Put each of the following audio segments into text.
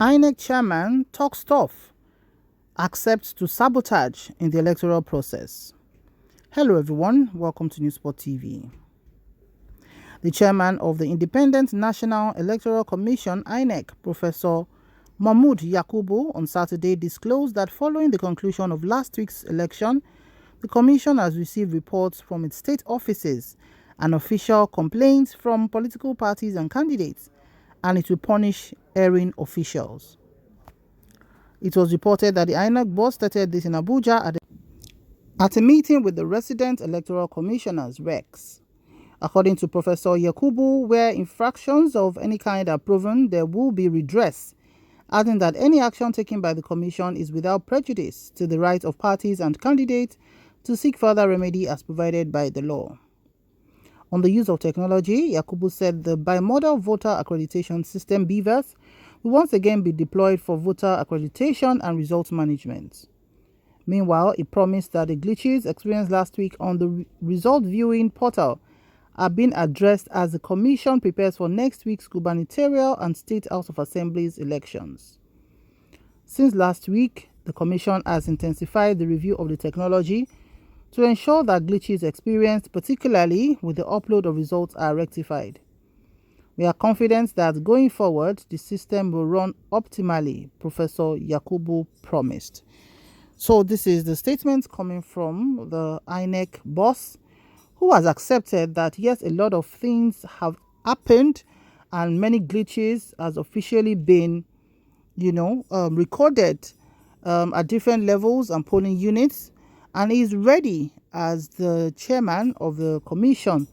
Inec chairman talks tough, accepts to sabotage in the electoral process. Hello everyone, welcome to Newsport TV. The chairman of the Independent National Electoral Commission, Inec, Professor Mahmood Yakubu, on Saturday disclosed that following the conclusion of last week's election, the commission has received reports from its state offices and official complaints from political parties and candidates, and it will punish erring officials. It was reported that the Inec board stated this in Abuja at a meeting with the resident electoral commissioners, RECs. According to Professor Yakubu, where infractions of any kind are proven, there will be redress, adding that any action taken by the commission is without prejudice to the right of parties and candidates to seek further remedy as provided by the law. On the use of technology, Yakubu said the bimodal voter accreditation system (BVAS) will once again be deployed for voter accreditation and result management. Meanwhile, he promised that the glitches experienced last week on the result viewing portal are being addressed as the commission prepares for next week's gubernatorial and state House of Assemblies elections. Since last week, the commission has intensified the review of the technology to ensure that glitches experienced, particularly with the upload of results, are rectified. We are confident that going forward, the system will run optimally, Professor Yakubu promised. So this is the statement coming from the Inec boss, who has accepted that yes, a lot of things have happened and many glitches has officially been, recorded at different levels and polling units, and is ready as the chairman of the commission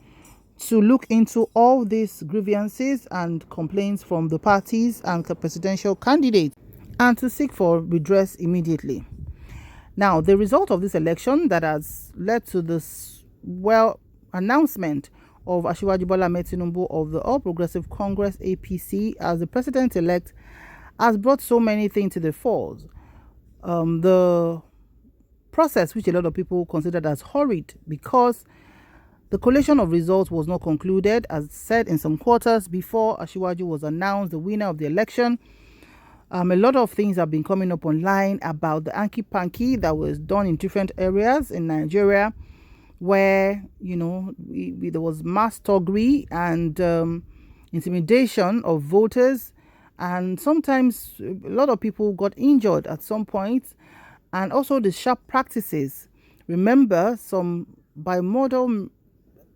to look into all these grievances and complaints from the parties and presidential candidates and to seek for redress immediately. Now, the result of this election that has led to this announcement of Asiwaju Bola Ahmed Tinubu of the All Progressive Congress APC as the president-elect has brought so many things to the fore. The process, which a lot of people considered as hurried because the collation of results was not concluded, as said in some quarters before Asiwaju was announced the winner of the election. A lot of things have been coming up online about the hanky-panky that was done in different areas in Nigeria, where there was mass thuggery and intimidation of voters, and sometimes a lot of people got injured at some point, and also the sharp practices. Remember, some bimodal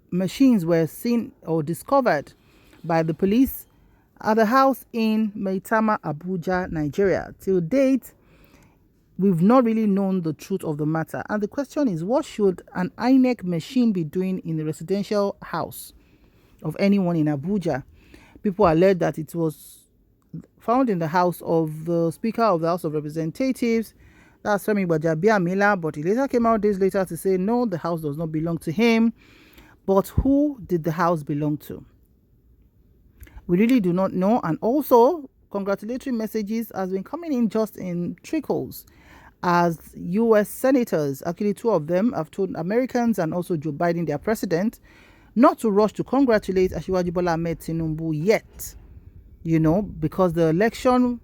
machines were seen or discovered by the police at a house in Maitama, Abuja, Nigeria. Till date, we've not really known the truth of the matter. And the question is, what should an Inec machine be doing in the residential house of anyone in Abuja? People alleged that it was found in the house of the Speaker of the House of Representatives, that's Femi Gbajabiamila, but he later came out days later to say, no, the house does not belong to him. But who did the house belong to? We really do not know. And also, congratulatory messages has been coming in just in trickles, as U.S. senators, actually two of them, have told Americans and also Joe Biden, their president, not to rush to congratulate Asiwaju Bola Ahmed Tinubu yet, because the election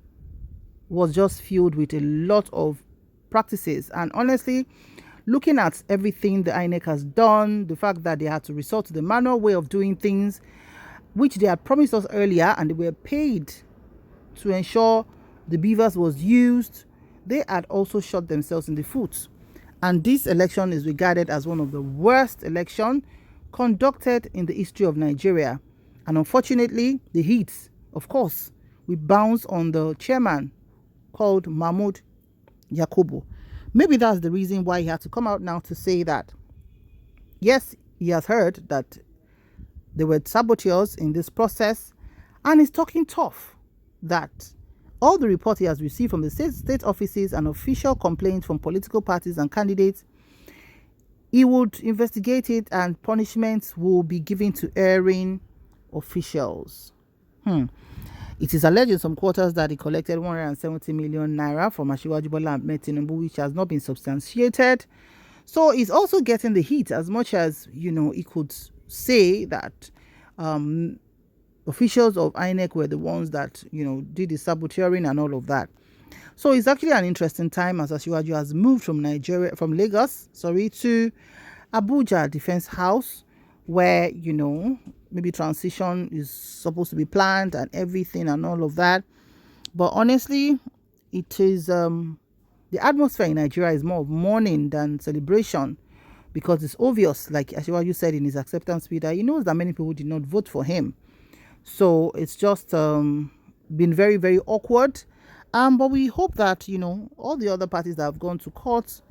was just filled with a lot of practices. And honestly, looking at everything the INEC has done, the fact that they had to resort to the manual way of doing things, which they had promised us earlier, and they were paid to ensure the BVAS was used, they had also shot themselves in the foot. And this election is regarded as one of the worst elections conducted in the history of Nigeria. And unfortunately, the heat, of course, we bounce on the chairman called Mahmood Yakubu. Maybe that's the reason why he had to come out now to say that, yes, he has heard that there were saboteurs in this process, and he's talking tough that all the reports he has received from the state offices and official complaints from political parties and candidates, he would investigate it and punishments will be given to erring officials. It is alleged in some quarters that he collected 170 million naira from Asiwaju Bola Ahmed Tinubu, which has not been substantiated. So he's also getting the heat, as much as, he could say that officials of Inec were the ones that, did the saboteuring and all of that. So it's actually an interesting time as SÁB0TÈURS has moved from Lagos, to Abuja Defense House, where, maybe transition is supposed to be planned and everything and all of that. But honestly, it is the atmosphere in Nigeria is more of mourning than celebration, because it's obvious, like SÁB0TÈURS said in his acceptance speech, that he knows that many people did not vote for him. So it's just been very, very awkward. But we hope that, all the other parties that have gone to court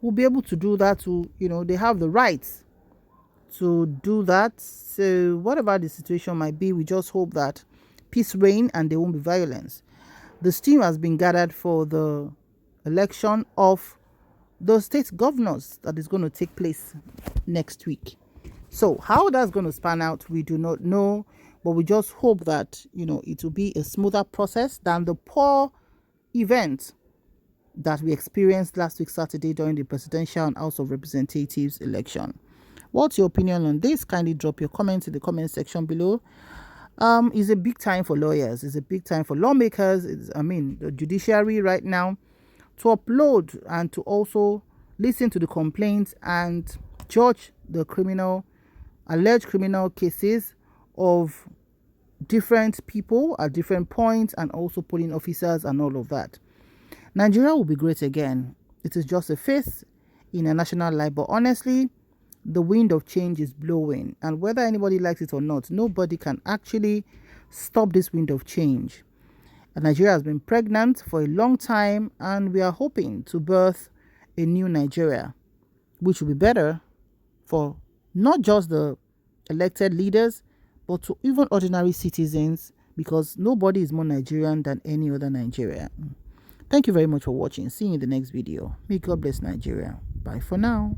will be able to do that. They have the rights to do that. So whatever the situation might be, we just hope that peace reign and there won't be violence. The steam has been gathered for the election of the state governors that is going to take place next week. So how that's going to span out, we do not know, but we just hope that, it will be a smoother process than the poor event that we experienced last week Saturday during the presidential and House of Representatives election. What's your opinion on this? Kindly drop your comments in the comment section below. It's a big time for lawyers. It's a big time for lawmakers. The judiciary right now, to upload and to also listen to the complaints and judge the alleged criminal cases of different people at different points, and also polling officers and all of that. Nigeria will be great again. It is just a phase in a national life, but honestly, the wind of change is blowing, and whether anybody likes it or not, nobody can actually stop this wind of change. And Nigeria has been pregnant for a long time, and we are hoping to birth a new Nigeria, which will be better for not just the elected leaders, but to even ordinary citizens, because nobody is more Nigerian than any other Nigeria. Thank you very much for watching. See you in the next video. May God bless Nigeria. Bye for now.